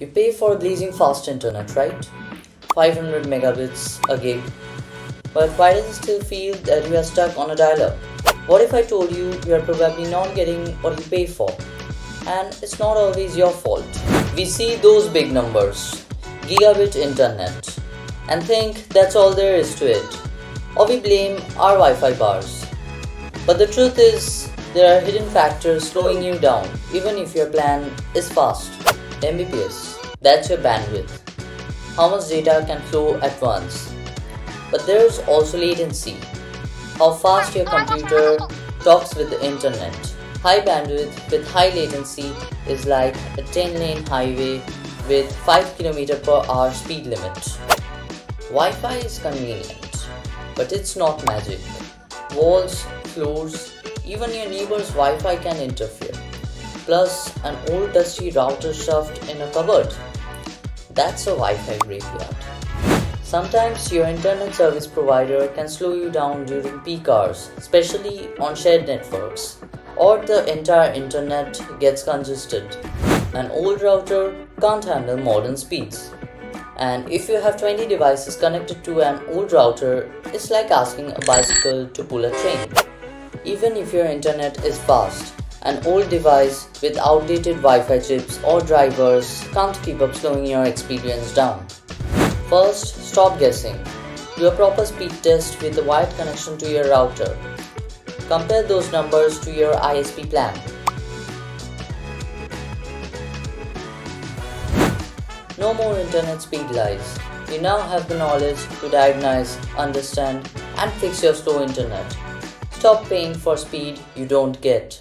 You pay for blazing fast internet, right? 500 megabits a gig. But why does it still feel that you are stuck on a dial-up? What if I told you you are probably not getting what you pay for? And it's not always your fault. We see those big numbers, gigabit internet, and think that's all there is to it. Or we blame our Wi-Fi bars. But the truth is, there are hidden factors slowing you down, even if your plan is fast. Mbps, that's your bandwidth. How much data can flow at once. But there's also latency. How fast your computer talks with the internet. High bandwidth with high latency is like a 10-lane highway with 5 km/h speed limit. Wi-Fi is convenient, but it's not magic. Walls, floors, even your neighbor's Wi-Fi can interfere. Plus, an old dusty router shoved in a cupboard. That's a Wi-Fi graveyard. Sometimes your internet service provider can slow you down during peak hours, especially on shared networks, or the entire internet gets congested. An old router can't handle modern speeds. And if you have 20 devices connected to an old router, it's like asking a bicycle to pull a train. Even if your internet is fast, an old device with outdated Wi-Fi chips or drivers can't keep up, slowing your experience down. First, stop guessing. Do a proper speed test with a wired connection to your router. Compare those numbers to your ISP plan. No more internet speed lies. You now have the knowledge to diagnose, understand, and fix your slow internet. Stop paying for speed you don't get.